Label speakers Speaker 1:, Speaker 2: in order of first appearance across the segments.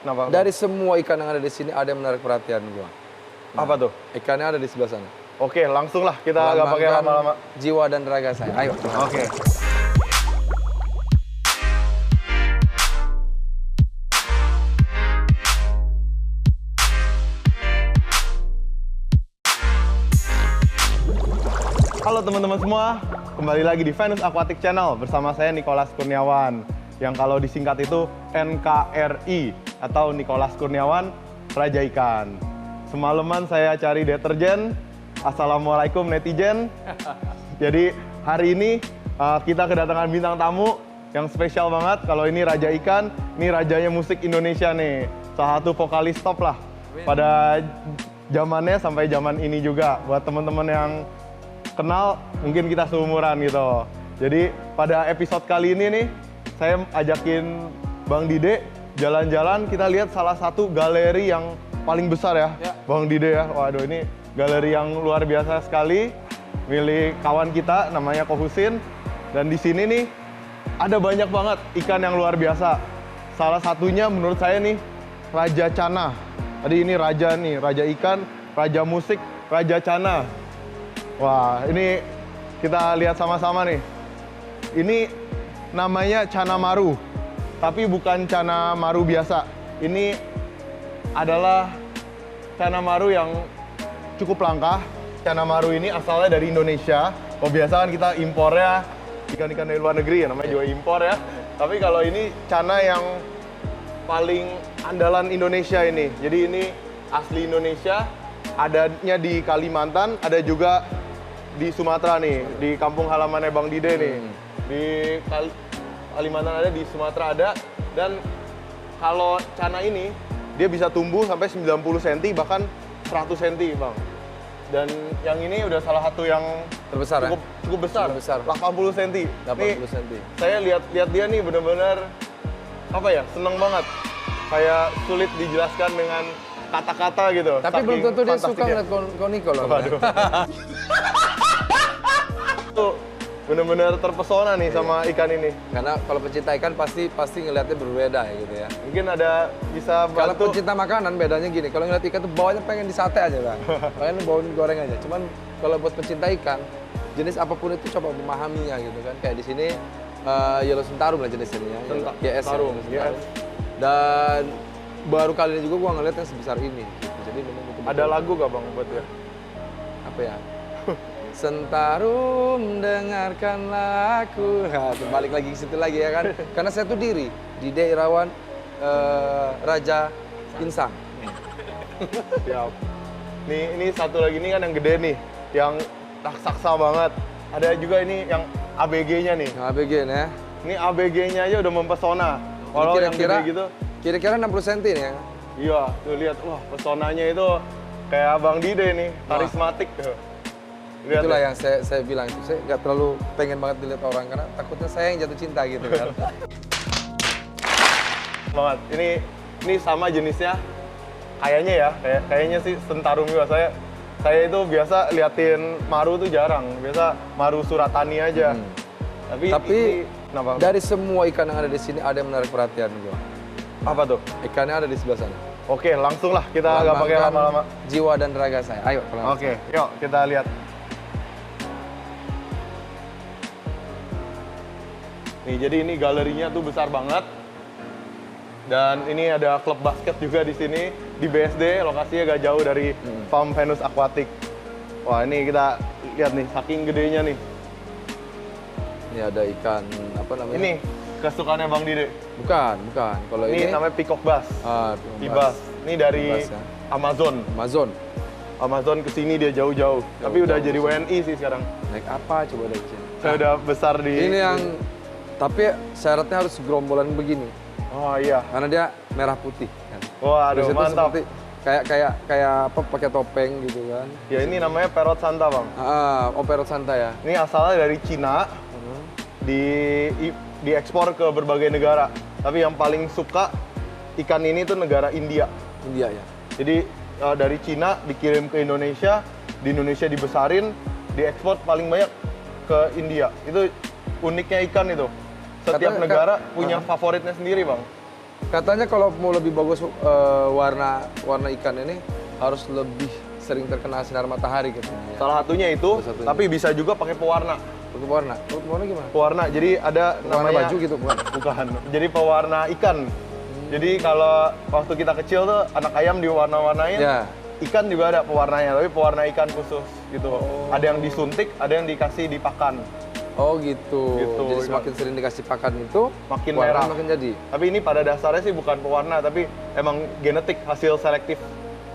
Speaker 1: Kenapa?
Speaker 2: Dari semua ikan yang ada di sini ada yang menarik perhatian gua.
Speaker 1: Apa tuh?
Speaker 2: Ikannya ada di sebelah sana.
Speaker 1: Oke, langsung lah kita nggak pakai
Speaker 2: Lambangkan
Speaker 1: lama-lama.
Speaker 2: jiwa dan raga saya. Ayo.
Speaker 1: Oke. Halo teman-teman semua, kembali lagi di Venus Aquatic Channel bersama saya Nicholas Kurniawan, yang kalau disingkat itu NKRI atau Nicholas Kurniawan Raja Ikan. Semalaman saya cari deterjen. Assalamualaikum netizen. Jadi hari ini kita kedatangan bintang tamu yang spesial banget. Kalau ini Raja Ikan, ini rajanya musik Indonesia nih. Salah satu vokalis top lah pada zamannya sampai zaman ini juga. Buat teman-teman yang kenal, mungkin kita seumuran gitu. Jadi pada episode kali ini nih, saya ajakin Bang Dide jalan-jalan. Kita lihat salah satu galeri yang paling besar ya, Bang Dide ya. Waduh, ini galeri yang luar biasa sekali, milik kawan kita namanya Ko Husin. Dan di sini nih ada banyak banget ikan yang luar biasa. Salah satunya menurut saya nih Raja Cana. Tadi ini raja nih, raja ikan, raja musik, Raja Cana. Wah, ini kita lihat sama-sama nih. Ini namanya Cana Maru, tapi bukan Cana Maru biasa. Ini adalah Cana Maru yang cukup langka. Cana Maru ini asalnya dari Indonesia. Oh, biasa kan kita impornya ikan-ikan dari luar negeri ya, namanya juga impor ya. Tapi kalau ini Cana yang paling andalan Indonesia ini. Jadi ini asli Indonesia, adanya di Kalimantan, ada juga di Sumatera nih, di kampung halamannya Bang Dide nih. Di Kalimantan ada, di Sumatera ada. Dan kalau Cana ini, dia bisa tumbuh sampai 90 cm, bahkan 100 cm, Bang. Dan yang ini udah salah satu yang
Speaker 2: Terbesar
Speaker 1: cukup besar, 80 cm.
Speaker 2: 80 cm.
Speaker 1: Saya lihat dia nih bener-bener, apa ya, seneng banget. Kayak sulit dijelaskan dengan kata-kata gitu.
Speaker 2: Tapi belum tentu dia suka ngeliat Koniko loh.
Speaker 1: Waduh. Tuh bener-bener terpesona nih sama ikan ini.
Speaker 2: Karena kalau pecinta ikan pasti ngeliatnya berbeda ya gitu ya.
Speaker 1: Mungkin ada bisa
Speaker 2: Kalau
Speaker 1: bantu.
Speaker 2: pecinta makanan bedanya gini, kalau ngeliat ikan tuh bawahnya pengen disate aja Bang. Pengen bawain goreng aja. Cuman kalau buat pecinta ikan, jenis apapun itu coba memahaminya gitu kan. Kayak di sini Yellow Sentarum lah jenis ini ya. GS.
Speaker 1: Sentarum,
Speaker 2: Ya,
Speaker 1: GS.
Speaker 2: Dan baru kali ini juga gua ngeliat yang sebesar ini. Gitu. Jadi memang betul-betul
Speaker 1: Ada lagu gak Bang buat dia?
Speaker 2: apa ya? Sentarum dengarkanlah aku. Nah, balik lagi ke situ lagi ya kan. Karena saya tuh Dide Irawan Raja Insang.
Speaker 1: Siap. Nih ini satu lagi nih kan yang gede nih, yang raksasa banget. Ada juga ini yang ABG-nya nih.
Speaker 2: Nah, ABG ya.
Speaker 1: Ini ABG-nya aja udah mempesona. Kalau yang gede gitu,
Speaker 2: kira-kira 60 cm nih ya.
Speaker 1: iya, tuh lihat, wah pesonanya itu kayak Bang Dide nih, karismatik tuh. Lihat
Speaker 2: Itulah
Speaker 1: ya.
Speaker 2: yang saya bilang itu. Saya nggak terlalu pengen banget dilihat orang karena takutnya saya yang jatuh cinta gitu kan.
Speaker 1: Banget. Ini sama jenisnya. Kayaknya ya, kayaknya sih Sentarum juga. Saya itu biasa liatin Maru tuh jarang. Biasa Maru Suratani aja. Tapi ini, kenapa?
Speaker 2: Dari semua ikan yang ada di sini ada yang menarik perhatian gua.
Speaker 1: Apa tuh?
Speaker 2: Ikannya ada di sebelah sana.
Speaker 1: Oke, langsung lah kita nggak pakai
Speaker 2: Lambangkan
Speaker 1: lama-lama.
Speaker 2: jiwa dan raga saya. Ayo.
Speaker 1: Oke, yuk kita lihat. Nih, jadi ini galerinya tuh besar banget. Dan ini ada klub basket juga di sini, di BSD, lokasinya gak jauh dari Farm Venus Aquatic. Wah, ini kita lihat nih, saking gedenya nih.
Speaker 2: Ini ada ikan apa namanya?
Speaker 1: Ini kesukaannya Bang Dide.
Speaker 2: Bukan. Kalau
Speaker 1: Ini namanya peacock bass.
Speaker 2: Ibas.
Speaker 1: Ini dari
Speaker 2: Bass, ya.
Speaker 1: Amazon. Amazon kesini dia jauh-jauh. Tapi udah jadi WNI sih sekarang.
Speaker 2: Naik apa coba dari sini?
Speaker 1: Saya udah besar di...
Speaker 2: Ini yang tapi syaratnya harus gerombolan begini.
Speaker 1: Oh iya.
Speaker 2: Karena dia merah putih kan.
Speaker 1: Waduh,
Speaker 2: Terus itu
Speaker 1: mantap.
Speaker 2: seperti kayak apa pakai topeng gitu kan.
Speaker 1: Ya ini namanya Perot Santa, Bang.
Speaker 2: Operot Santa ya.
Speaker 1: Ini asalnya dari Cina, diekspor ke berbagai negara. Tapi yang paling suka ikan ini tuh negara India.
Speaker 2: India ya.
Speaker 1: Jadi dari Cina dikirim ke Indonesia, di Indonesia dibesarin, diekspor paling banyak ke India. Itu uniknya ikan itu. Setiap
Speaker 2: Katanya,
Speaker 1: negara punya favoritnya sendiri, Bang.
Speaker 2: Katanya kalau mau lebih bagus warna ikan ini harus lebih sering terkena sinar matahari katanya.
Speaker 1: Salah satunya itu,
Speaker 2: Salah satunya.
Speaker 1: tapi bisa juga pakai pewarna.
Speaker 2: Warna gimana?
Speaker 1: Pewarna, jadi ada
Speaker 2: Warna
Speaker 1: namanya...
Speaker 2: baju gitu bukan?
Speaker 1: Bukan, jadi pewarna ikan. Jadi kalau waktu kita kecil tuh anak ayam diwarna-warnain,
Speaker 2: Ya.
Speaker 1: ikan juga ada pewarnanya, tapi pewarna ikan khusus gitu. Ada yang disuntik, ada yang dikasih di pakan.
Speaker 2: Oh gitu.
Speaker 1: Gitu.
Speaker 2: Jadi semakin sering dikasih pakan itu
Speaker 1: Makin
Speaker 2: warna
Speaker 1: merah.
Speaker 2: makin jadi.
Speaker 1: Tapi ini pada dasarnya sih bukan pewarna, tapi emang genetik hasil selektif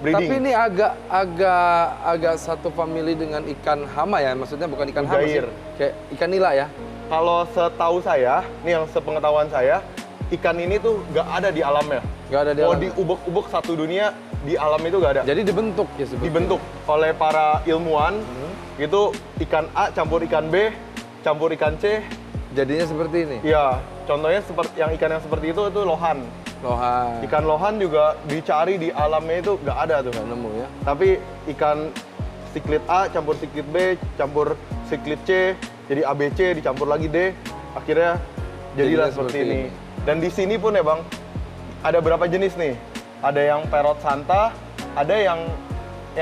Speaker 1: breeding.
Speaker 2: Tapi ini agak satu family dengan ikan hama ya, maksudnya bukan ikan hama sih.
Speaker 1: Mujair.
Speaker 2: Kayak ikan nila ya.
Speaker 1: Kalau setahu saya, ini yang sepengetahuan saya, ikan ini tuh nggak ada di alamnya.
Speaker 2: Nggak ada di
Speaker 1: Kalau
Speaker 2: alamnya.
Speaker 1: di ubek-ubek satu dunia, di alam itu nggak ada.
Speaker 2: Jadi dibentuk ya sebetulnya.
Speaker 1: Dibentuk oleh para ilmuwan, itu ikan A campur ikan B, campur ikan C.
Speaker 2: Jadinya seperti ini.
Speaker 1: Ya, contohnya seperti yang ikan yang seperti itu lohan.
Speaker 2: Lohan.
Speaker 1: Ikan lohan juga dicari di alamnya itu nggak ada tuh.
Speaker 2: Nggak nemu ya.
Speaker 1: Tapi ikan siklit A campur siklit B, campur siklit C, jadi ABC dicampur lagi D, akhirnya jadilah seperti ini. Dan di sini pun ya Bang, ada berapa jenis nih? Ada yang perot santa, ada yang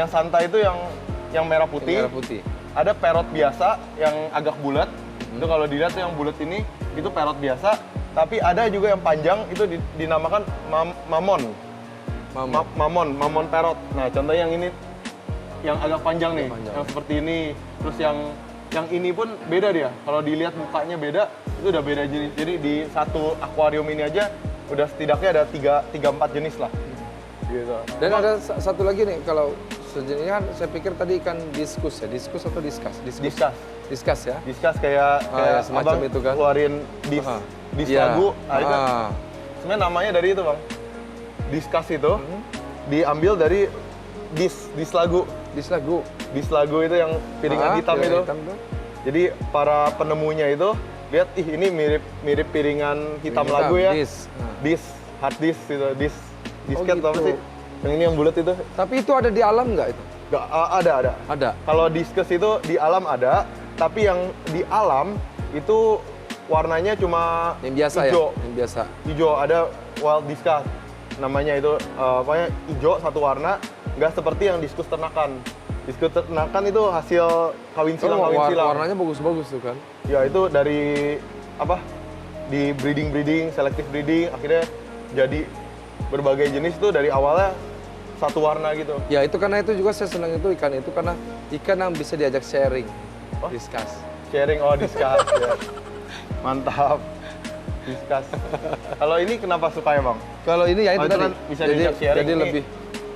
Speaker 1: santa itu yang merah putih.
Speaker 2: Yang merah putih.
Speaker 1: Ada perot biasa yang agak bulat. Itu kalau dilihat tuh yang bulat ini itu perot biasa. Tapi ada juga yang panjang itu dinamakan mamon. Mamon perot. Nah, contohnya yang ini yang agak panjang nih, yang seperti ini. Terus yang ini pun beda dia. Kalau dilihat mukanya beda, itu udah beda jenis. Jadi di satu akuarium ini aja udah setidaknya ada 3-4 jenis lah. Gitu.
Speaker 2: Dan ada satu lagi nih, kalau sejenisnya kan saya pikir tadi ikan diskus ya, diskus atau diskas? Diskas ya?
Speaker 1: Diskas kayak
Speaker 2: ya, semacam
Speaker 1: abang
Speaker 2: itu kan.
Speaker 1: keluarin
Speaker 2: Iya.
Speaker 1: lagu. Nah, itu sebenarnya namanya dari itu Bang. Diskas itu diambil dari dis lagu. Dis lagu itu yang piringan hitam itu. Jadi para penemunya itu lihat, ini mirip piringan hitam lagu ya. Hard disk gitu, disket
Speaker 2: gitu.
Speaker 1: apa sih? Yang ini yang bulat itu.
Speaker 2: Tapi itu ada di alam nggak itu?
Speaker 1: Nggak, ada.
Speaker 2: Ada.
Speaker 1: Kalau diskus itu di alam ada, tapi yang di alam itu warnanya cuma
Speaker 2: Yang biasa
Speaker 1: hijau.
Speaker 2: ya? Yang biasa.
Speaker 1: Hijau, ada wild discus namanya itu, pokoknya hijau satu warna, nggak seperti yang diskus ternakan. Diskus ternakan itu hasil kawin silang.
Speaker 2: Warnanya bagus-bagus tuh kan?
Speaker 1: Ya itu dari di breeding, selective breeding, akhirnya jadi berbagai jenis tuh dari awalnya satu warna gitu.
Speaker 2: Ya itu karena itu juga saya senang itu karena ikan yang bisa diajak sharing. Discuss.
Speaker 1: Sharing, discuss ya. Mantap. Discuss. Kalau ini kenapa suka ya Bang?
Speaker 2: Kalau ini ya itu tadi.
Speaker 1: Kan bisa diajak sharing.
Speaker 2: Jadi
Speaker 1: Ini
Speaker 2: lebih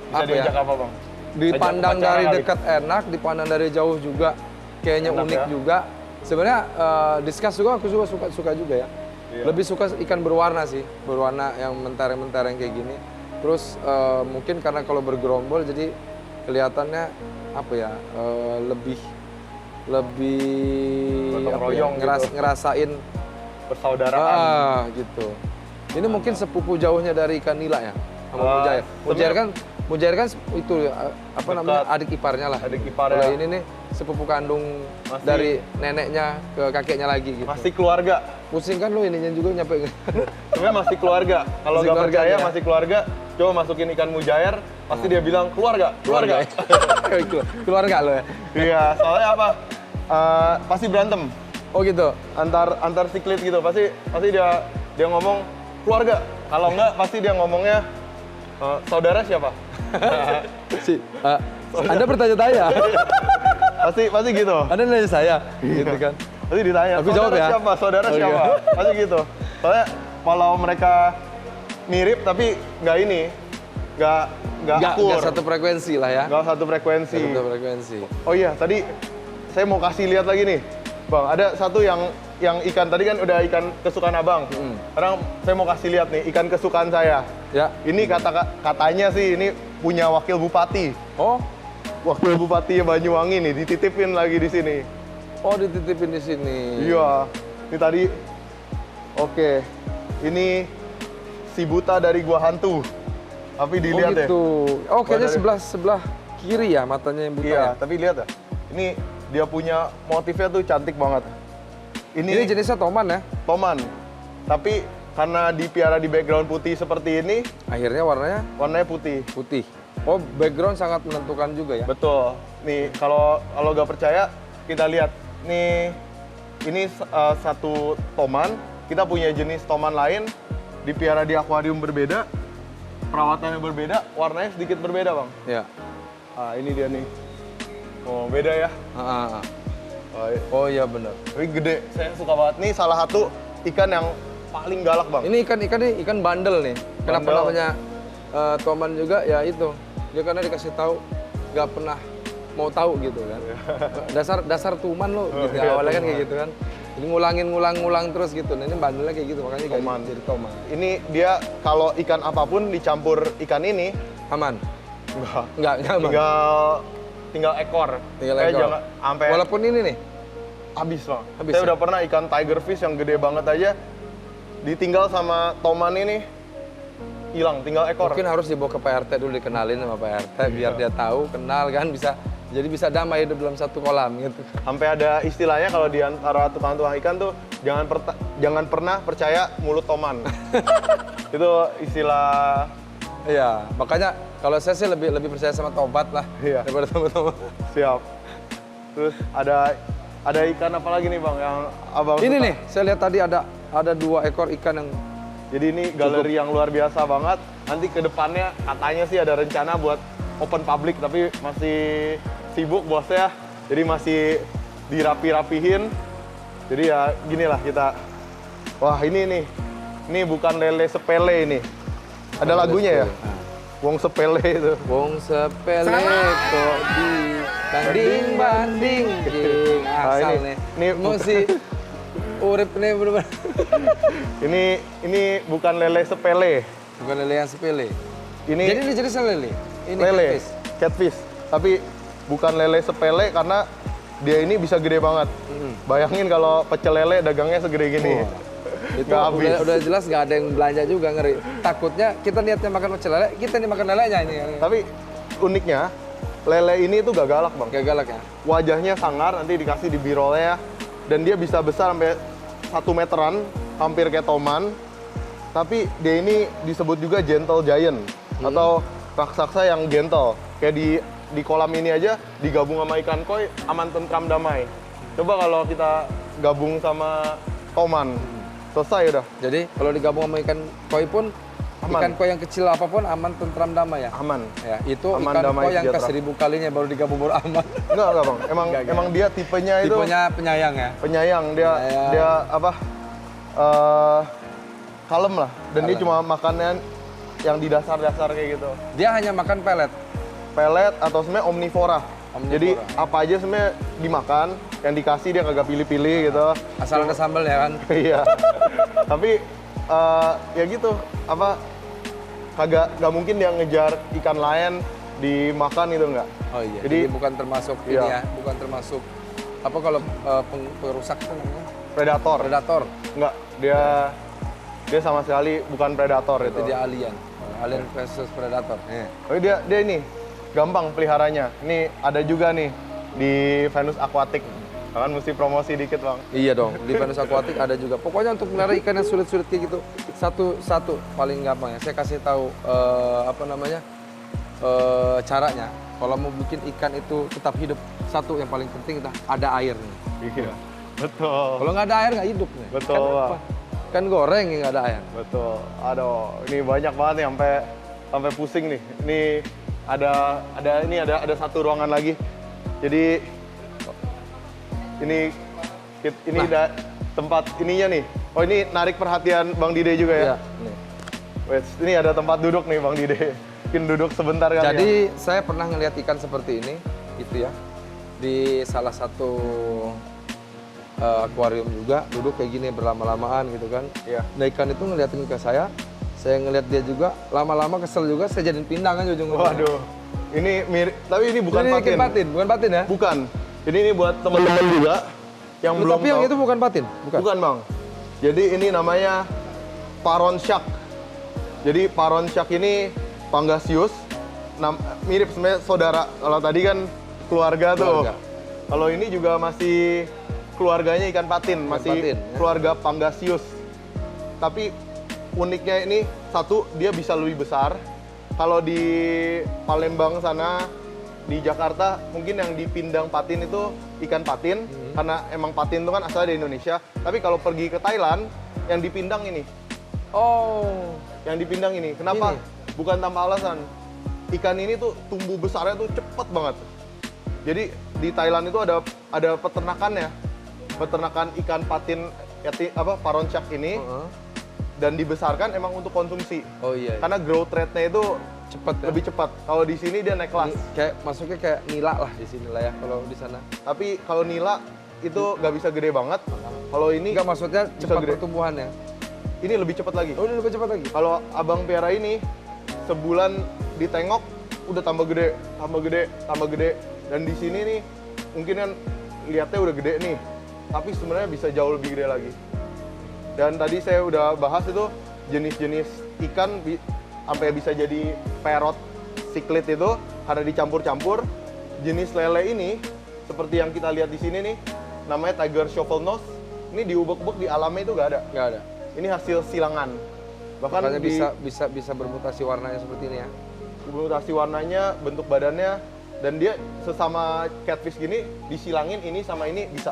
Speaker 1: bisa diajak apa Bang?
Speaker 2: Dipandang
Speaker 1: Ajak
Speaker 2: dari
Speaker 1: upacara
Speaker 2: dekat enak, dipandang dari jauh juga kayaknya
Speaker 1: Enak
Speaker 2: unik
Speaker 1: ya?
Speaker 2: juga. Sebenarnya discuss juga aku suka juga ya.
Speaker 1: Iya.
Speaker 2: Lebih suka ikan berwarna sih, berwarna yang mentereng-mentereng kayak gini. Terus mungkin karena kalau bergerombol jadi kelihatannya lebih
Speaker 1: Gotong royong gitu.
Speaker 2: ngerasain
Speaker 1: Persaudaraan.
Speaker 2: gitu. Ini mungkin sepupu jauhnya dari ikan nila ya, sama mujair. Mujair kan itu namanya adik iparnya lah.
Speaker 1: Adik iparnya.
Speaker 2: Kalau ini nih sepupu kandung dari neneknya ke kakeknya lagi gitu.
Speaker 1: Masih keluarga.
Speaker 2: Pusing kan lo ininya juga nyampe.
Speaker 1: Sebenarnya masih keluarga. Kalau
Speaker 2: Masih
Speaker 1: nggak percaya
Speaker 2: keluarga, ya?
Speaker 1: masih keluarga, coba masukin ikan mujair, pasti dia bilang keluarga.
Speaker 2: Keluarga lo ya.
Speaker 1: Iya, soalnya apa? Pasti berantem.
Speaker 2: Oh gitu.
Speaker 1: Antar siklit gitu. Pasti dia ngomong keluarga. Kalau nggak pasti dia ngomongnya saudara siapa?
Speaker 2: Anda bertanya-tanya.
Speaker 1: pasti gitu.
Speaker 2: Anda nanya saya, gitu kan.
Speaker 1: Pasti ditanya,
Speaker 2: Aku jawab ya.
Speaker 1: siapa? Saudara siapa? Pasti gitu. Soalnya kalau mereka mirip tapi nggak akur.
Speaker 2: Nggak satu frekuensi lah ya.
Speaker 1: Nggak satu frekuensi.
Speaker 2: Satu frekuensi.
Speaker 1: Oh iya, tadi saya mau kasih lihat lagi nih. Bang, ada satu yang ikan tadi kan udah ikan kesukaan Abang. Sekarang saya mau kasih lihat nih ikan kesukaan saya.
Speaker 2: Ya.
Speaker 1: Ini katanya sih ini punya wakil bupati.
Speaker 2: Oh,
Speaker 1: Wakil Bupati Banyuwangi nih dititipin lagi di sini.
Speaker 2: oh dititipin di sini.
Speaker 1: Iya. Ini tadi. Oke. Ini si buta dari gua hantu. Tapi dilihat
Speaker 2: oh gitu. Oh kayaknya
Speaker 1: Dari-
Speaker 2: sebelah kiri ya matanya yang buta
Speaker 1: Iya,
Speaker 2: ya.
Speaker 1: tapi lihat ya. Ini dia punya motifnya tuh cantik banget.
Speaker 2: Ini jenisnya toman ya?
Speaker 1: Toman. Tapi karena dipiara di background putih seperti ini,
Speaker 2: Akhirnya
Speaker 1: warnanya putih.
Speaker 2: putih. Oh, background sangat menentukan juga ya?
Speaker 1: Betul. Nih, kalau nggak percaya, kita lihat. Nih, ini satu toman. Kita punya jenis toman lain, dipiara di akuarium berbeda, perawatannya berbeda, warnanya sedikit berbeda, Bang.
Speaker 2: Ya.
Speaker 1: Ah, ini dia nih. Oh, beda ya. Oh,
Speaker 2: Oh iya benar.
Speaker 1: tapi gede. Saya suka banget. Nih salah satu ikan yang paling galak, Bang.
Speaker 2: Ini ikan bandel nih. Kenapa
Speaker 1: Bandel.
Speaker 2: namanya toman juga? Ya itu. Dia karena dikasih tahu nggak pernah mau tahu gitu kan. Dasar tuman lo gitu.
Speaker 1: Iya,
Speaker 2: Awalnya kan
Speaker 1: tuman.
Speaker 2: kayak gitu kan. Jadi ngulang terus gitu. Nah, ini bandelnya kayak gitu makanya
Speaker 1: Toman.
Speaker 2: jadi toman.
Speaker 1: Ini dia kalau ikan apapun dicampur ikan ini,
Speaker 2: Aman?
Speaker 1: enggak.
Speaker 2: Aman.
Speaker 1: Tinggal ekor.
Speaker 2: Tinggal
Speaker 1: Kayak
Speaker 2: ekor.
Speaker 1: jangan sampai
Speaker 2: Walaupun ini nih,
Speaker 1: habis, Bang.
Speaker 2: Habis
Speaker 1: Saya
Speaker 2: ya?
Speaker 1: udah pernah ikan tigerfish yang gede banget aja ditinggal sama toman ini hilang, tinggal ekor.
Speaker 2: mungkin harus dibawa ke PRT dulu, dikenalin sama PRT biar dia tahu, kenal kan, jadi bisa damai hidup dalam satu kolam gitu.
Speaker 1: Sampai ada istilahnya kalau di antara tukang-tukang ikan tuh jangan pernah percaya mulut toman. Itu istilah.
Speaker 2: Iya, makanya kalau saya sih lebih percaya sama tobat lah
Speaker 1: Iya.
Speaker 2: daripada teman-teman.
Speaker 1: Siap. Terus ada ikan apa lagi nih, Bang, yang Abang
Speaker 2: Ini
Speaker 1: suka?
Speaker 2: nih, saya lihat tadi ada 2 ekor ikan yang
Speaker 1: Jadi ini galeri yang luar biasa banget. Nanti ke depannya katanya sih ada rencana buat open public, tapi masih sibuk bosnya. Jadi masih dirapi-rapihin. Jadi ya gini lah kita. Wah, ini nih. Ini bukan lele sepele ini. Ada lagunya ya? Wong sepele itu.
Speaker 2: wong sepele kok di banding jing
Speaker 1: Ah,
Speaker 2: asal
Speaker 1: ini-
Speaker 2: nih.
Speaker 1: ini
Speaker 2: Emosi urip nih bener-bener.
Speaker 1: Ini bukan lele sepele.
Speaker 2: Bukan lele yang sepele.
Speaker 1: Ini
Speaker 2: Jadi ini jenisnya lele. Ini
Speaker 1: lele,
Speaker 2: catfish.
Speaker 1: catfish. Tapi bukan lele sepele karena dia ini bisa gede banget. Bayangin kalau pecel lele dagangnya segede gini.
Speaker 2: Wah, itu
Speaker 1: Nggak habis.
Speaker 2: udah jelas nggak ada yang belanja juga, ngeri. Takutnya kita niatnya makan pecel lele, kita nih makan lelenya ini.
Speaker 1: Tapi uniknya lele ini tuh gak galak, Bang.
Speaker 2: Gak galak ya?
Speaker 1: Wajahnya sangar, nanti dikasih di birolnya, dan dia bisa besar sampai 1 meteran, hampir kayak toman. Tapi dia ini disebut juga gentle giant atau raksasa yang gentle. Kayak di kolam ini aja digabung sama ikan koi, aman tentram damai. Coba kalau kita gabung sama toman, selesai udah,
Speaker 2: Jadi kalau digabung sama ikan koi pun,
Speaker 1: Aman.
Speaker 2: ikan koi yang kecil apapun aman, tentram, damai ya?
Speaker 1: aman.
Speaker 2: Ya, itu
Speaker 1: Aman,
Speaker 2: ikan
Speaker 1: damai,
Speaker 2: koi yang ke
Speaker 1: sejahtera.
Speaker 2: 1000 kalinya baru digabung baru aman.
Speaker 1: Enggak, Bang.
Speaker 2: Enggak.
Speaker 1: Emang dia tipenya itu
Speaker 2: Tipenya penyayang ya?
Speaker 1: penyayang,
Speaker 2: Penyayang.
Speaker 1: dia apa? Kalem lah. Dan dia
Speaker 2: Kalem.
Speaker 1: cuma makannya yang di dasar-dasar kayak gitu.
Speaker 2: Dia hanya makan pelet.
Speaker 1: Pelet atau sebenarnya omnivora.
Speaker 2: Omnivora.
Speaker 1: Jadi apa aja sebenarnya dimakan, yang dikasih dia kagak pilih-pilih gitu.
Speaker 2: Asal ada sambal ya kan?
Speaker 1: Iya. Tapi ya gitu, apa nggak mungkin dia ngejar ikan lain dimakan gitu nggak.
Speaker 2: Oh iya.
Speaker 1: Jadi,
Speaker 2: Jadi bukan termasuk ini
Speaker 1: iya.
Speaker 2: ya, bukan termasuk apa kalau perusak itu namanya?
Speaker 1: Predator.
Speaker 2: Predator.
Speaker 1: Nggak, dia sama sekali bukan predator
Speaker 2: Itu
Speaker 1: itu.
Speaker 2: dia alien. Alien versus predator.
Speaker 1: Tapi dia ini gampang peliharanya. Ini ada juga nih di Venus Aquatic. Kan mesti promosi dikit, Bang.
Speaker 2: Iya dong, di Venus Aquatic ada juga. Pokoknya untuk melihara ikan yang sulit-sulit kayak gitu, satu paling gampang ya. Saya kasih tahu caranya. Kalau mau bikin ikan itu tetap hidup, satu yang paling penting ada air nih.
Speaker 1: Iya. Betul.
Speaker 2: Kalau nggak ada air nggak hidup nih.
Speaker 1: Betul,
Speaker 2: Kan,
Speaker 1: Pak.
Speaker 2: apa? Kan goreng yang nggak ada air.
Speaker 1: Betul. Aduh, ini banyak banget nih sampai pusing nih. Ini ada satu ruangan lagi. Jadi ini
Speaker 2: Nah.
Speaker 1: ada tempat ininya nih. Oh, ini narik perhatian Bang Dide juga ya.
Speaker 2: Iya. Nih.
Speaker 1: Wes, ini ada tempat duduk nih Bang Dide. Mungkin duduk sebentar kan ya.
Speaker 2: Jadi saya pernah ngelihat ikan seperti ini, gitu ya, di salah satu akuarium juga, duduk kayak gini berlama-lamaan gitu kan.
Speaker 1: Iya.
Speaker 2: Nah ikan itu ngeliatin ke saya ngeliat dia juga, lama-lama kesel juga, saya jadiin pindang kan ujung-ujungnya.
Speaker 1: Waduh. Ini mirip, tapi ini bukan
Speaker 2: Ini
Speaker 1: patin.
Speaker 2: bukan patin ya?
Speaker 1: Bukan. Jadi ini buat teman-teman juga yang belum
Speaker 2: Tapi yang
Speaker 1: tahu.
Speaker 2: itu bukan patin?
Speaker 1: Bukan, Bang. Jadi ini namanya Paron Shark. Jadi Paron Shark ini Pangasius, mirip sebenarnya saudara. Kalau tadi kan keluarga tuh.
Speaker 2: Keluarga.
Speaker 1: Kalau ini juga masih keluarganya ikan patin, masih
Speaker 2: patin, ya.
Speaker 1: keluarga Pangasius. Tapi uniknya ini satu, dia bisa lebih besar. Kalau di Palembang sana, di Jakarta mungkin yang dipindang patin itu ikan patin, karena emang patin itu kan asal dari Indonesia. Tapi kalau pergi ke Thailand, yang dipindang ini.
Speaker 2: Oh,
Speaker 1: Yang dipindang ini. Kenapa?
Speaker 2: Ini?
Speaker 1: Bukan tanpa alasan. Ikan ini tuh tumbuh besarnya tuh cepet banget. Jadi di Thailand itu ada peternakannya. Peternakan ikan patin paroncak ini dan dibesarkan emang untuk konsumsi.
Speaker 2: Oh iya.
Speaker 1: Karena growth rate-nya itu
Speaker 2: Cepet ya?
Speaker 1: lebih cepat. Kalau di sini dia naik kelas.
Speaker 2: Kayak masuknya kayak nila lah di sini lah ya kalau di sana.
Speaker 1: Tapi kalau nila itu nggak bisa gede banget. Kalau ini
Speaker 2: Enggak maksudnya cepat
Speaker 1: gede.
Speaker 2: pertumbuhannya.
Speaker 1: ini lebih cepat lagi.
Speaker 2: Oh, ini lebih cepat lagi.
Speaker 1: Kalau abang piara ini sebulan ditengok udah tambah gede, tambah gede, tambah gede. Dan di sini nih mungkin kan lihatnya udah gede nih, tapi sebenarnya bisa jauh lebih gede lagi. Dan tadi saya udah bahas itu jenis-jenis ikan sampai bisa jadi parrot, cichlid itu karena dicampur-campur. Jenis lele ini seperti yang kita lihat di sini nih, namanya tiger shovel nose. Ini diubek-ubek di alamnya itu nggak ada.
Speaker 2: Nggak ada.
Speaker 1: Ini hasil silangan. Bahkan
Speaker 2: Makanya
Speaker 1: di
Speaker 2: bisa bermutasi warnanya seperti ini ya.
Speaker 1: mutasi warnanya, bentuk badannya, dan dia sesama catfish gini disilangin ini sama ini bisa.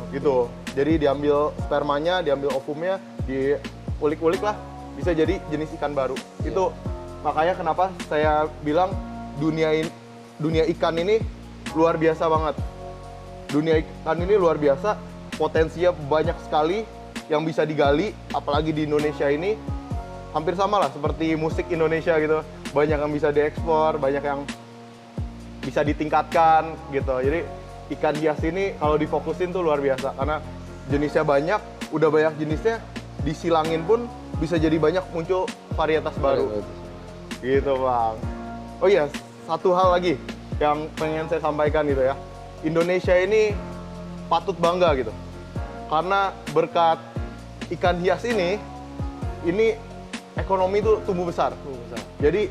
Speaker 1: Gitu. Jadi diambil spermanya, diambil ovumnya, diulik-ulik lah, bisa jadi jenis ikan baru. Itu makanya kenapa saya bilang dunia ikan ini luar biasa banget. Dunia ikan ini luar biasa, potensinya banyak sekali yang bisa digali, apalagi di Indonesia ini hampir sama lah seperti musik Indonesia gitu. Banyak yang bisa diekspor, banyak yang bisa ditingkatkan gitu. Jadi ikan hias ini kalau difokusin tuh luar biasa karena jenisnya banyak, udah banyak jenisnya, disilangin pun bisa jadi banyak muncul varietas baru. Gitu Bang. Oh iya, satu hal lagi yang pengen saya sampaikan gitu ya. Indonesia ini patut bangga gitu. Karena berkat ikan hias ini ekonomi itu tumbuh besar. Jadi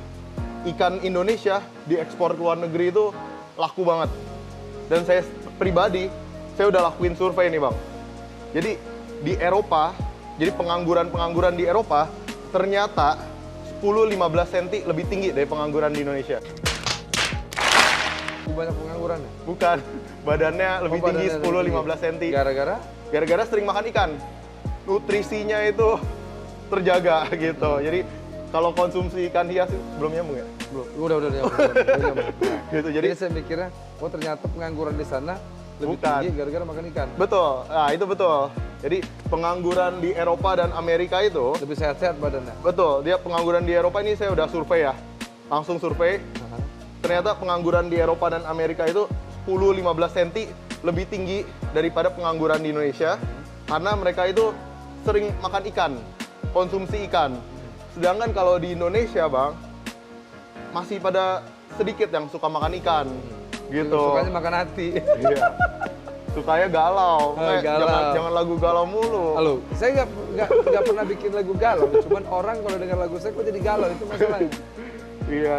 Speaker 1: ikan Indonesia diekspor ke luar negeri itu laku banget. Dan saya pribadi, saya udah lakuin survei nih Bang. Jadi di Eropa, jadi pengangguran di Eropa ternyata 10-15 cm lebih tinggi dari pengangguran di Indonesia.
Speaker 2: Banyak pengangguran ya?
Speaker 1: Bukan, badannya lebih tinggi 10-15 cm.
Speaker 2: Gara-gara?
Speaker 1: Gara-gara sering makan ikan. Nutrisinya itu terjaga gitu. Jadi kalau konsumsi ikan hias belum nyambung ya?
Speaker 2: Belum. Udah nyambung.
Speaker 1: Gitu.
Speaker 2: Jadi saya mikirnya, oh ternyata pengangguran di sana lebih
Speaker 1: Bukan.
Speaker 2: tinggi gara-gara makan ikan.
Speaker 1: Betul. Nah, itu betul. Jadi pengangguran di Eropa dan Amerika itu
Speaker 2: Lebih sehat-sehat badannya.
Speaker 1: betul. Dia pengangguran di Eropa ini saya udah survei ya. Langsung survei. Ternyata pengangguran di Eropa dan Amerika itu 10-15 cm lebih tinggi daripada pengangguran di Indonesia karena mereka itu sering makan ikan, konsumsi ikan. Sedangkan kalau di Indonesia, Bang, masih pada sedikit yang suka makan ikan. Gitu.
Speaker 2: Sukanya makan hati.
Speaker 1: Iya. Sukanya galau.
Speaker 2: Galau.
Speaker 1: Jangan lagu galau mulu.
Speaker 2: Halo, saya nggak pernah bikin lagu galau. Cuman orang kalau dengar lagu saya kok jadi galau, itu masalahnya.
Speaker 1: Iya,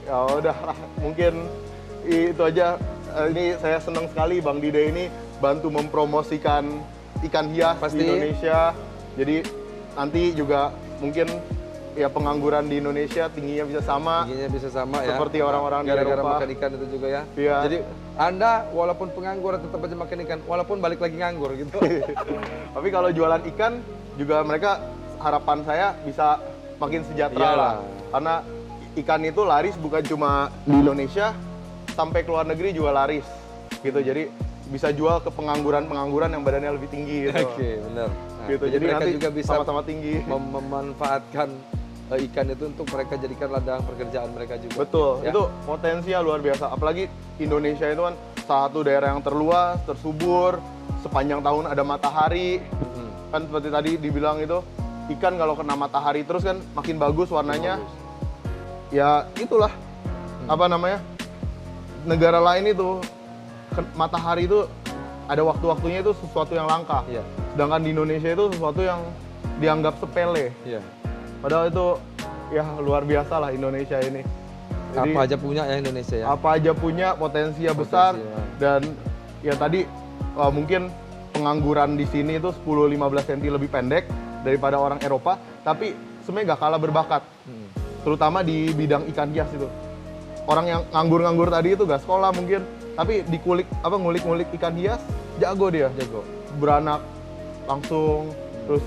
Speaker 1: ya udah lah. Mungkin itu aja. Ini saya senang sekali Bang Dide ini bantu mempromosikan ikan hias
Speaker 2: Pasti.
Speaker 1: di Indonesia. Jadi nanti juga mungkin ya pengangguran di Indonesia tingginya bisa sama.
Speaker 2: Tingginya bisa sama ya.
Speaker 1: Seperti orang-orang di
Speaker 2: gara-gara
Speaker 1: Eropa.
Speaker 2: makan ikan itu juga ya.
Speaker 1: Iya.
Speaker 2: Jadi Anda walaupun pengangguran tetap aja makan ikan, walaupun balik lagi nganggur gitu.
Speaker 1: Tapi kalau jualan ikan juga mereka harapan saya bisa makin sejahtera
Speaker 2: Iyalah.
Speaker 1: lah. Karena ikan itu laris bukan cuma di Indonesia, sampai ke luar negeri juga laris gitu. Jadi bisa jual ke pengangguran yang badannya lebih tinggi gitu.
Speaker 2: Oke, benar. Nah,
Speaker 1: Gitu. Jadi
Speaker 2: mereka
Speaker 1: nanti
Speaker 2: juga bisa
Speaker 1: sama-sama tinggi.
Speaker 2: memanfaatkan ikan itu untuk mereka jadikan ladang pekerjaan mereka juga.
Speaker 1: Betul,
Speaker 2: Ya.
Speaker 1: itu potensinya luar biasa. Apalagi Indonesia itu kan satu daerah yang terluas, tersubur, sepanjang tahun ada matahari. Kan seperti tadi dibilang itu, ikan kalau kena matahari terus kan makin bagus warnanya. Ya itulah, apa namanya, negara lain itu, matahari itu ada waktu-waktunya itu sesuatu yang langka.
Speaker 2: Iya.
Speaker 1: Sedangkan di Indonesia itu sesuatu yang dianggap sepele.
Speaker 2: Iya.
Speaker 1: Padahal itu ya luar biasa lah Indonesia ini. Jadi,
Speaker 2: Apa aja punya ya Indonesia ya.
Speaker 1: apa aja punya potensinya besar
Speaker 2: ya.
Speaker 1: dan ya tadi mungkin pengangguran di sini itu 10-15 cm lebih pendek daripada orang Eropa, tapi sebenarnya nggak kalah berbakat. Terutama di bidang ikan hias itu. Orang yang nganggur-nganggur tadi itu nggak sekolah mungkin, tapi ngulik-ngulik ikan hias, jago dia.
Speaker 2: Jago.
Speaker 1: Beranak langsung, terus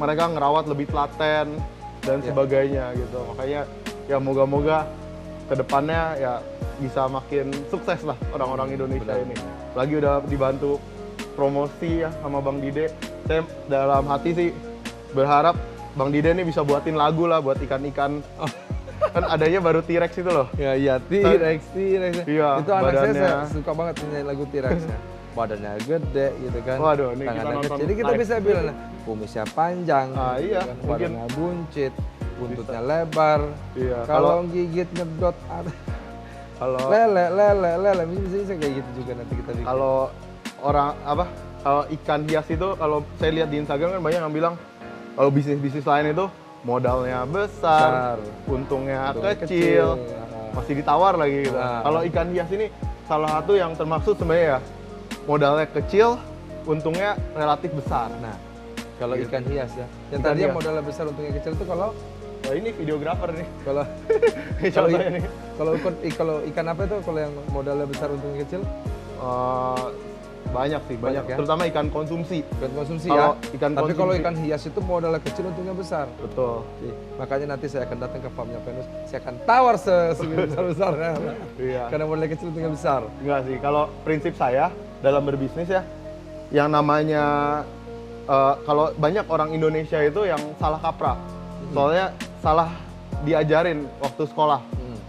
Speaker 1: mereka ngerawat lebih telaten dan sebagainya gitu. Makanya ya moga-moga kedepannya ya bisa makin sukses lah orang-orang Indonesia ini. Lagi udah dibantu promosi ya sama Bang Dide. Saya dalam hati sih berharap Bang Dide ini bisa buatin lagu lah buat ikan-ikan. Kan adanya baru T-Rex itu loh.
Speaker 2: Ya iya, T-Rex.
Speaker 1: Iya,
Speaker 2: Itu anak
Speaker 1: badannya.
Speaker 2: saya suka banget nyanyi lagu T-Rex ya. Badannya gede gitu kan.
Speaker 1: Waduh, ini kita
Speaker 2: tangannya
Speaker 1: nonton
Speaker 2: kecil. Jadi kita
Speaker 1: live.
Speaker 2: bisa bilang kumisnya panjang,
Speaker 1: Ah, iya,
Speaker 2: gitu kan.
Speaker 1: mungkin.
Speaker 2: Badannya buncit, buntutnya lebar.
Speaker 1: Iya,
Speaker 2: Kalau gigit ngedot
Speaker 1: kalau
Speaker 2: lele, bisa kayak gitu juga nanti kita bikin.
Speaker 1: kalau kalau ikan hias itu kalau saya lihat di Instagram kan banyak yang bilang kalau bisnis-bisnis lain itu modalnya besar, untungnya kecil, masih ditawar lagi gitu. Kalau ikan hias ini salah satu yang termaksud sebenarnya ya modalnya kecil, untungnya relatif besar.
Speaker 2: Nah, kalau
Speaker 1: Gitu.
Speaker 2: ikan hias ya. Yang
Speaker 1: Ikan
Speaker 2: tadinya
Speaker 1: hias.
Speaker 2: modalnya besar untungnya kecil itu kalau
Speaker 1: Wah, ini videografer nih.
Speaker 2: kalau
Speaker 1: Ini
Speaker 2: kalau
Speaker 1: contohnya nih.
Speaker 2: kalau ikan apa itu kalau yang modalnya besar untungnya kecil?
Speaker 1: Banyak sih, banyak.
Speaker 2: Banyak ya?
Speaker 1: Terutama ikan konsumsi.
Speaker 2: Ikan konsumsi
Speaker 1: Kalau
Speaker 2: ya.
Speaker 1: ikan
Speaker 2: Tapi kalau
Speaker 1: konsumsi-
Speaker 2: ikan hias itu modalnya kecil untungnya besar.
Speaker 1: Betul.
Speaker 2: Makanya nanti saya akan datang ke farmnya Venus, saya akan tawar sebesar-besarnya.
Speaker 1: Iya.
Speaker 2: Karena modalnya kecil untungnya besar.
Speaker 1: Enggak sih, kalau prinsip saya dalam berbisnis ya, yang namanya kalau banyak orang Indonesia itu yang salah kaprah. Soalnya salah diajarin waktu sekolah.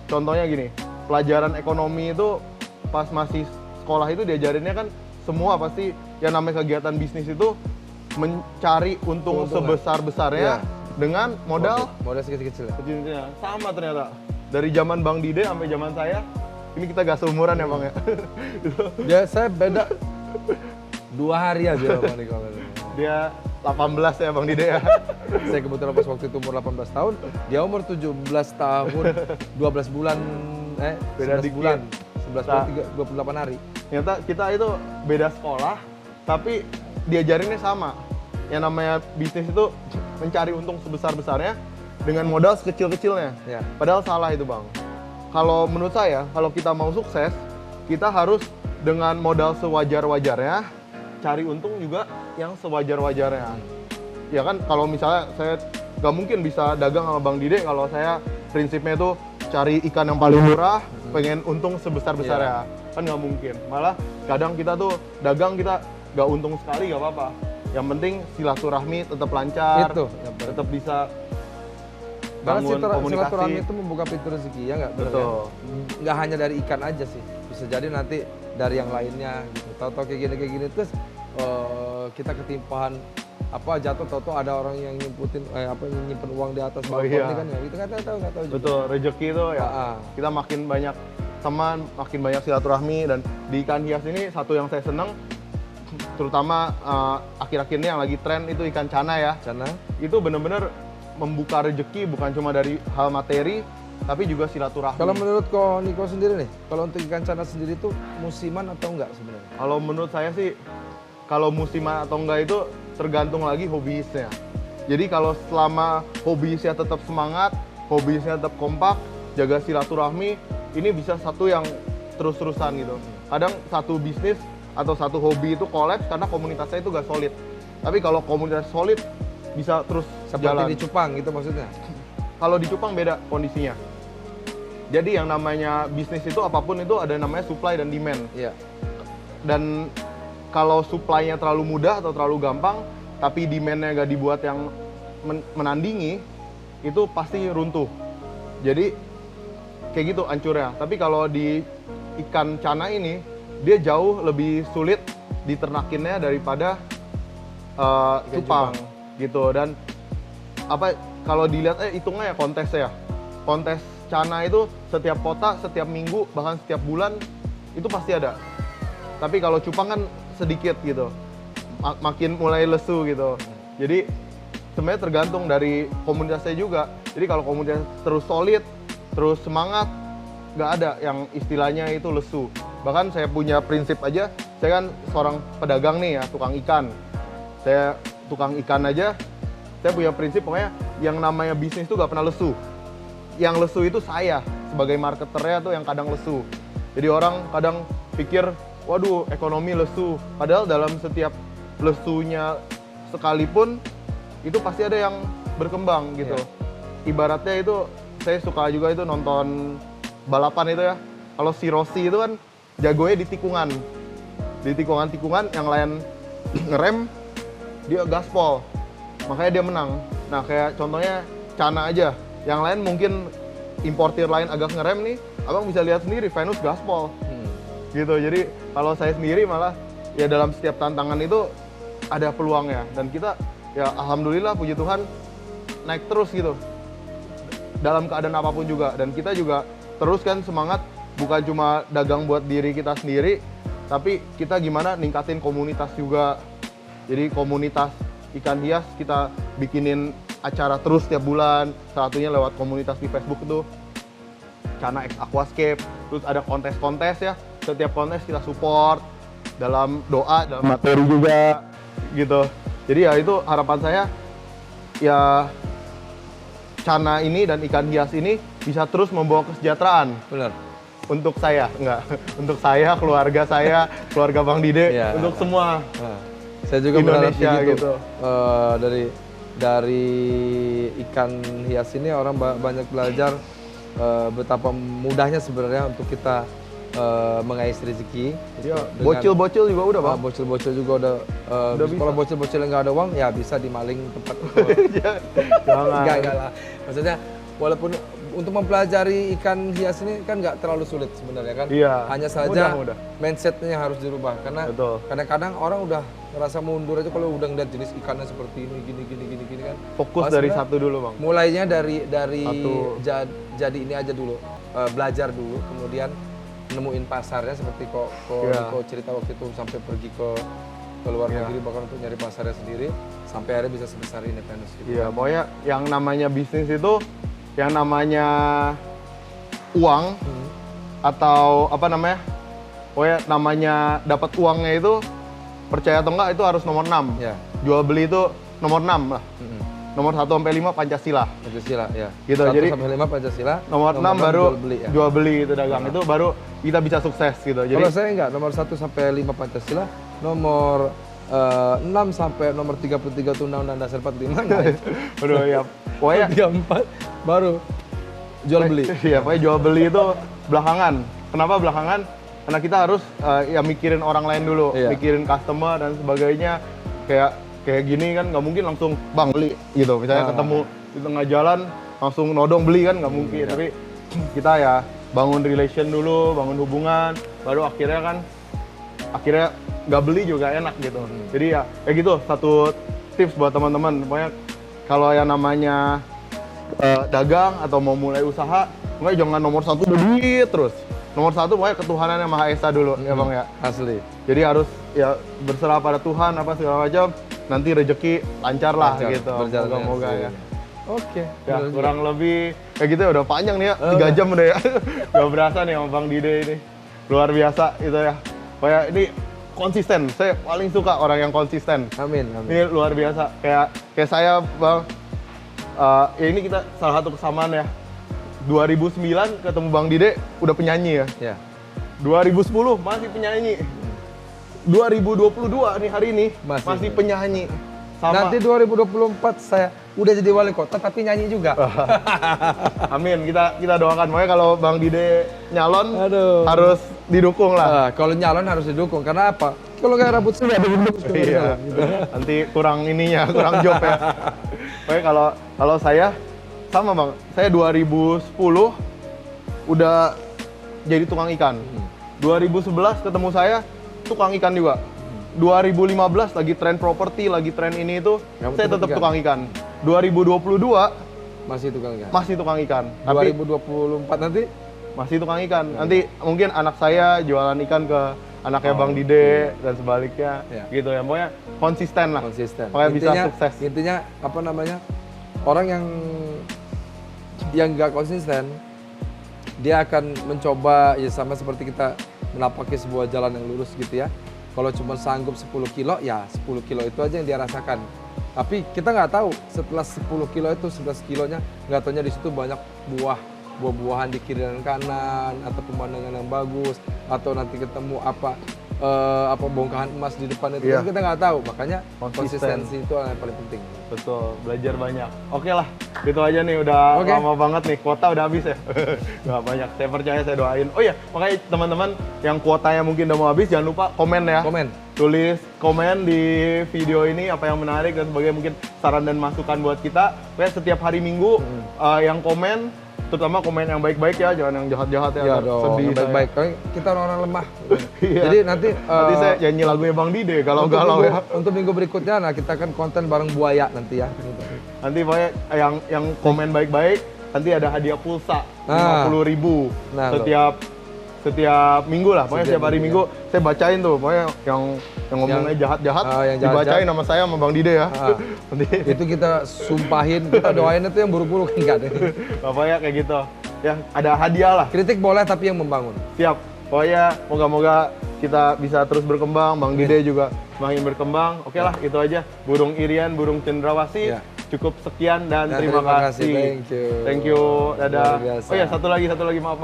Speaker 1: Contohnya gini, pelajaran ekonomi itu pas masih sekolah itu diajarinnya kan semua pasti yang namanya kegiatan bisnis itu mencari untung
Speaker 2: Keuntungan.
Speaker 1: sebesar-besarnya dengan modal
Speaker 2: Modal sekecil-kecil.
Speaker 1: kecil-kecilnya. Sama ternyata. Dari zaman Bang Dide sampai zaman saya, ini kita gak seumuran ya Bang ya.
Speaker 2: Ya saya beda 2 hari aja Bang Niko.
Speaker 1: Dia 18 ya Bang Dide ya.
Speaker 2: Saya kebetulan pas waktu itu umur 18 tahun, dia umur 17 tahun, 12 bulan,
Speaker 1: Beda
Speaker 2: 11
Speaker 1: dikit.
Speaker 2: bulan, 11 bulan,
Speaker 1: Nah.
Speaker 2: 28 hari.
Speaker 1: Ternyata kita itu beda sekolah, tapi diajarinnya sama. Yang namanya bisnis itu mencari untung sebesar-besarnya dengan modal sekecil-kecilnya.
Speaker 2: Ya.
Speaker 1: Padahal salah itu Bang. Kalau menurut saya, kalau kita mau sukses, kita harus dengan modal sewajar-wajarnya, cari untung juga yang sewajar-wajarnya. Ya kan, kalau misalnya saya nggak mungkin bisa dagang sama Bang Dide kalau saya prinsipnya itu cari ikan yang paling murah, pengen untung sebesar-besarnya. Kan nggak mungkin. Malah kadang kita tuh dagang kita nggak untung sekali nggak apa-apa. Yang penting silaturahmi tetap lancar,
Speaker 2: Itu.
Speaker 1: tetap bisa
Speaker 2: Karena
Speaker 1: bangun
Speaker 2: silaturahmi
Speaker 1: komunikasi.
Speaker 2: itu membuka pintu rezeki, ya nggak? Bener
Speaker 1: Betul.
Speaker 2: kan? Nggak hanya dari ikan aja sih, bisa jadi nanti dari yang lainnya gitu. Tahu-tahu kayak gini terus kita ketimpahan jatuh, tahu-tahu ada orang yang nyimputin nyimpen uang di atas balkon
Speaker 1: iya.
Speaker 2: ini kan ya, itu nggak tahu juga.
Speaker 1: Betul, rezeki itu ya kita makin banyak teman, makin banyak silaturahmi. Dan di ikan hias ini satu yang saya senang, terutama akhir-akhir ini yang lagi tren itu ikan cana ya.
Speaker 2: Karena
Speaker 1: Itu bener-bener membuka rezeki bukan cuma dari hal materi, tapi juga silaturahmi.
Speaker 2: kalau menurut Ko Niko sendiri nih, kalau untuk ikan cana sendiri itu musiman atau enggak sebenarnya?
Speaker 1: Kalau menurut saya sih, kalau musiman atau enggak itu tergantung lagi hobiisnya. Jadi kalau selama hobiisnya tetap semangat, hobiisnya tetap kompak, jaga silaturahmi, ini bisa satu yang terus-terusan gitu. Kadang satu bisnis atau satu hobi itu kolaps karena komunitasnya itu gak solid. Tapi kalau komunitas solid, bisa terus
Speaker 2: Seperti
Speaker 1: jalan.
Speaker 2: di Cupang gitu maksudnya?
Speaker 1: Kalau di Cupang beda kondisinya. Jadi yang namanya bisnis itu apapun itu ada namanya supply dan demand.
Speaker 2: Iya.
Speaker 1: Dan kalau supply-nya terlalu mudah atau terlalu gampang, tapi demand-nya gak dibuat yang menandingi, itu pasti runtuh. Jadi kayak gitu hancurnya. Tapi kalau di ikan cana ini, dia jauh lebih sulit diternakinnya daripada cupang gitu. Dan kalau dilihat hitungnya ya kontesnya ya. Kontes cana itu setiap kota, setiap minggu, bahkan setiap bulan itu pasti ada. Tapi kalau cupang kan sedikit gitu, makin mulai lesu gitu. Jadi sebenarnya tergantung dari komunitasnya juga. Jadi kalau komunitas terus solid, terus semangat, nggak ada yang istilahnya itu lesu. Bahkan saya punya prinsip aja, saya kan seorang pedagang nih ya, tukang ikan. Saya tukang ikan aja, saya punya prinsip pokoknya yang namanya bisnis itu gak pernah lesu. Yang lesu itu saya sebagai marketernya tuh yang kadang lesu. Jadi orang kadang pikir, waduh ekonomi lesu. Padahal dalam setiap lesunya sekalipun itu pasti ada yang berkembang gitu. Ibaratnya itu saya suka juga itu nonton balapan itu ya. Kalau si Rossi itu kan jagonya di tikungan. Di tikungan-tikungan yang lain ngerem, dia gaspol. Makanya dia menang. Nah kayak contohnya Cana aja. Yang lain mungkin importir lain agak ngerem nih, abang bisa lihat sendiri Venus gaspol. Gitu. Jadi kalau saya sendiri malah ya dalam setiap tantangan itu ada peluangnya. Dan kita ya alhamdulillah puji Tuhan naik terus gitu. Dalam keadaan apapun juga. Dan kita juga terus kan semangat bukan cuma dagang buat diri kita sendiri, tapi kita gimana ningkatin komunitas juga. Jadi komunitas ikan hias kita bikinin acara terus setiap bulan, salah satunya lewat komunitas di Facebook itu Cana X Aquascape, terus ada kontes-kontes ya, setiap kontes kita support dalam doa, dalam materi juga gitu. Jadi ya itu harapan saya ya Cana ini dan ikan hias ini bisa terus membawa kesejahteraan.
Speaker 2: Benar.
Speaker 1: Untuk saya, enggak. Untuk saya, keluarga Bang Dide,
Speaker 2: Ya.
Speaker 1: untuk semua
Speaker 2: Saya juga berharap
Speaker 1: Indonesia
Speaker 2: begitu.
Speaker 1: gitu.
Speaker 2: Dari ikan hias ini orang banyak belajar betapa mudahnya sebenarnya untuk kita mengais rezeki.
Speaker 1: Iya,
Speaker 2: Dengan-
Speaker 1: bocil-bocil juga udah, Bang.
Speaker 2: Bocil-bocil juga udah
Speaker 1: bisa.
Speaker 2: kalau bocil-bocil yang nggak ada uang ya bisa dimaling tempat.
Speaker 1: Jangan.
Speaker 2: Enggak lah. Maksudnya walaupun untuk mempelajari ikan hias ini kan nggak terlalu sulit sebenarnya kan.
Speaker 1: Iya.
Speaker 2: Hanya saja
Speaker 1: Mudah.
Speaker 2: mindsetnya yang harus dirubah karena
Speaker 1: Betul.
Speaker 2: kadang-kadang orang udah ngerasa mundur aja kalau udah ngeliat jenis ikannya seperti ini gini kan.
Speaker 1: Fokus
Speaker 2: Malah
Speaker 1: dari
Speaker 2: sebenarnya
Speaker 1: satu dulu, Bang.
Speaker 2: Mulainya dari
Speaker 1: Satu.
Speaker 2: jadi ini aja dulu, belajar dulu, kemudian nemuin pasarnya seperti kok
Speaker 1: Iya.
Speaker 2: Niko cerita waktu itu sampai pergi ke luar
Speaker 1: Iya.
Speaker 2: negeri bahkan untuk nyari pasarnya sendiri sampai akhirnya bisa sebesar ini Venus gitu.
Speaker 1: Iya, pokoknya yang namanya bisnis itu, yang namanya uang atau apa namanya, pokoknya namanya dapat uangnya itu percaya atau enggak itu harus nomor 6.
Speaker 2: Ya.
Speaker 1: Jual beli itu nomor 6 lah. Nomor 1 sampai 5 Pancasila.
Speaker 2: Pancasila ya.
Speaker 1: Gitu,
Speaker 2: 1
Speaker 1: jadi
Speaker 2: sampai 5 Pancasila.
Speaker 1: Nomor 6 baru
Speaker 2: jual beli ya.
Speaker 1: jual beli itu dagang. Itu baru kita bisa sukses gitu. Jadi
Speaker 2: Kalau saya enggak, nomor 1 sampai 5 Pancasila, nomor 6 sampai nomor 33 itu Undang-Undang Dasar 45. Nah,
Speaker 1: udah ya. Pokoknya
Speaker 2: 34 baru jual beli.
Speaker 1: Iya, pokoknya jual beli itu belakangan. Kenapa belakangan? Karena kita harus ya mikirin orang lain dulu,
Speaker 2: Iya.
Speaker 1: mikirin customer dan sebagainya. Kayak gini kan nggak mungkin langsung bang beli gitu. Misalnya ketemu di tengah jalan langsung nodong beli kan nggak mungkin. Tapi kita ya bangun relation dulu, bangun hubungan, baru akhirnya nggak beli juga enak gitu. Jadi ya kayak gitu satu tips buat teman-teman. Pokoknya kalau yang namanya dagang atau mau mulai usaha, pokoknya jangan nomor 1 duit terus. Nomor 1 pokoknya ketuhanan yang Maha Esa dulu ya Bang ya.
Speaker 2: Asli.
Speaker 1: Jadi harus ya berserah pada Tuhan apa segala macam. Nanti rezeki lancar lah
Speaker 2: Lancar,
Speaker 1: gitu.
Speaker 2: berjalan dengan
Speaker 1: Moga-moga ya.
Speaker 2: sendirinya. Oke.
Speaker 1: Ya
Speaker 2: benar juga.
Speaker 1: kurang lebih kayak gitu ya udah panjang nih ya. 3 jam udah ya. Gak berasa nih sama Bang Dide ini. Luar biasa itu ya. Pokoknya ini konsisten. Saya paling suka orang yang konsisten.
Speaker 2: Amin.
Speaker 1: Ini luar biasa. Kayak saya Bang. Ya ini kita salah satu kesamaan ya. 2009 ketemu Bang Dide udah penyanyi ya.
Speaker 2: Ya.
Speaker 1: 2010 masih penyanyi. 2022 nih hari ini masih penyanyi. Sama.
Speaker 2: Nanti 2024 saya udah jadi wali kota tapi nyanyi juga.
Speaker 1: Amin. Kita doakan. Pokoknya kalau Bang Dide nyalon
Speaker 2: Aduh.
Speaker 1: harus didukung lah.
Speaker 2: Kalau nyalon harus didukung karena apa? Kalau kayak rambut saya ada bentuk
Speaker 1: Iya. Nanti kurang ininya, kurang job ya. Pokoknya kalau saya sama Bang. Saya 2010 udah jadi tukang ikan. 2011 ketemu saya tukang ikan juga. 2015 lagi tren properti, lagi tren ini itu,
Speaker 2: Kamu
Speaker 1: saya
Speaker 2: tetap
Speaker 1: tetap
Speaker 2: ikan?
Speaker 1: tukang ikan. 2022
Speaker 2: masih tukang ikan.
Speaker 1: masih tukang ikan. Tapi
Speaker 2: 2024 nanti
Speaker 1: masih tukang ikan. Nanti mungkin anak saya jualan ikan ke anaknya Bang Dide dan sebaliknya.
Speaker 2: Ya.
Speaker 1: Gitu ya. Pokoknya konsisten lah.
Speaker 2: konsisten.
Speaker 1: Pokoknya bisa sukses.
Speaker 2: Intinya apa namanya? Orang yang nggak konsisten dia akan mencoba ya sama seperti kita menapaki sebuah jalan yang lurus gitu ya. Kalau cuma sanggup 10 kilo, ya 10 kilo itu aja yang dia rasakan. Tapi kita nggak tahu setelah 10 kilo itu 11 kilonya nggak taunya di situ banyak buah-buahan di kiri dan kanan atau pemandangan yang bagus atau nanti ketemu apa bongkahan emas di depan itu
Speaker 1: Iya.
Speaker 2: kan kita nggak tahu. Makanya
Speaker 1: Konsisten.
Speaker 2: konsistensi itu yang paling penting.
Speaker 1: Betul, belajar banyak. Oke lah, gitu aja nih, udah
Speaker 2: Oke.
Speaker 1: lama banget nih, kuota udah habis ya. Nggak banyak, saya percaya, saya doain. Oh iya, makanya teman-teman yang kuotanya mungkin udah mau habis, jangan lupa komen ya.
Speaker 2: Komen.
Speaker 1: Tulis komen di video ini apa yang menarik dan sebagainya, mungkin saran dan masukan buat kita. Pokoknya setiap hari Minggu yang komen, terutama komen yang baik-baik ya, jangan yang jahat-jahat ya.
Speaker 2: Ya
Speaker 1: ntar
Speaker 2: dong,
Speaker 1: sedih
Speaker 2: yang
Speaker 1: saya.
Speaker 2: baik-baik. Karena kita orang-orang lemah.
Speaker 1: Iya.
Speaker 2: Jadi nanti
Speaker 1: Nanti saya nyanyi lagunya Bang Dide kalau
Speaker 2: untuk
Speaker 1: galau
Speaker 2: minggu,
Speaker 1: ya.
Speaker 2: untuk minggu berikutnya, nah kita akan konten bareng buaya nanti ya.
Speaker 1: Nanti pokoknya yang komen baik-baik, nanti ada hadiah pulsa 50.000
Speaker 2: Nah,
Speaker 1: setiap minggu lah. Pokoknya
Speaker 2: Setiap
Speaker 1: setiap hari
Speaker 2: minggu,
Speaker 1: minggu saya bacain tuh. Pokoknya yang ngomongnya jahat-jahat,
Speaker 2: yang
Speaker 1: dibacain
Speaker 2: jahat-jahat.
Speaker 1: nama saya sama Bang Dide ya. Nanti
Speaker 2: Itu kita sumpahin, kita doain itu yang buruk-buruk enggak deh.
Speaker 1: pokoknya kayak gitu. Ya, ada hadiah lah.
Speaker 2: Kritik boleh tapi yang membangun.
Speaker 1: Siap. Pokoknya moga-moga kita bisa terus berkembang, Bang Dide juga semakin berkembang. Oke lah, itu aja. Burung Irian, burung cendrawasih.
Speaker 2: Ya.
Speaker 1: Cukup sekian dan
Speaker 2: Ya,
Speaker 1: terima
Speaker 2: terima
Speaker 1: kasih.
Speaker 2: kasih. Thank you.
Speaker 1: Thank you. Dadah.
Speaker 2: Luar biasa.
Speaker 1: Oh ya, satu lagi, maaf.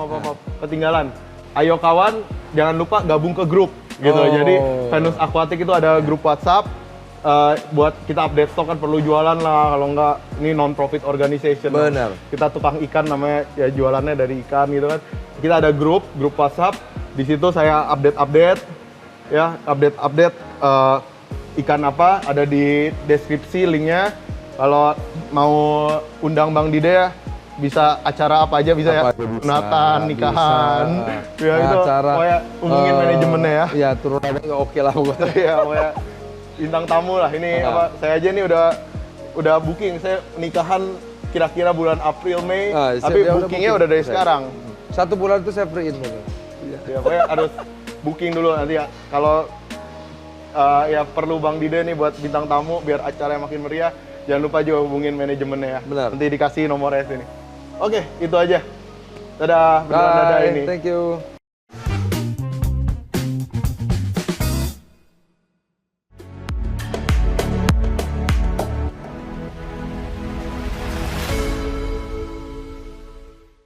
Speaker 1: Ketinggalan. Ayo kawan, jangan lupa gabung ke grup gitu.
Speaker 2: Oh.
Speaker 1: Jadi Venus Aquatic itu ada grup WhatsApp. Buat kita update stok kan perlu jualan lah, kalau enggak ini non profit organization.
Speaker 2: Benar.
Speaker 1: Kita tukang ikan namanya, ya jualannya dari ikan gitu kan. Kita ada grup WhatsApp. Di situ saya update ya, update ikan apa ada di deskripsi linknya. Kalau mau undang Bang Dide ya, bisa acara apa aja bisa ya,
Speaker 2: Apa aja bisa,
Speaker 1: sunatan, nikahan, ya itu
Speaker 2: Acara,
Speaker 1: pokoknya hubungin manajemennya ya.
Speaker 2: Ya turun aja nggak oke lah pokoknya.
Speaker 1: Iya, pokoknya bintang tamu lah ini apa, saya aja nih udah booking, saya nikahan kira-kira bulan April Mei, tapi
Speaker 2: dia
Speaker 1: bookingnya
Speaker 2: booking.
Speaker 1: udah dari sekarang.
Speaker 2: 1 bulan itu saya free in pokoknya.
Speaker 1: Ya, pokoknya harus booking dulu nanti ya. Kalau ya perlu Bang Dide nih buat bintang tamu biar acara makin meriah, jangan lupa juga hubungin manajemennya ya.
Speaker 2: Benar.
Speaker 1: Nanti dikasih nomornya sini. Oke, itu aja. Dadah, beneran dadah
Speaker 2: Bye,
Speaker 1: ini.
Speaker 2: thank you.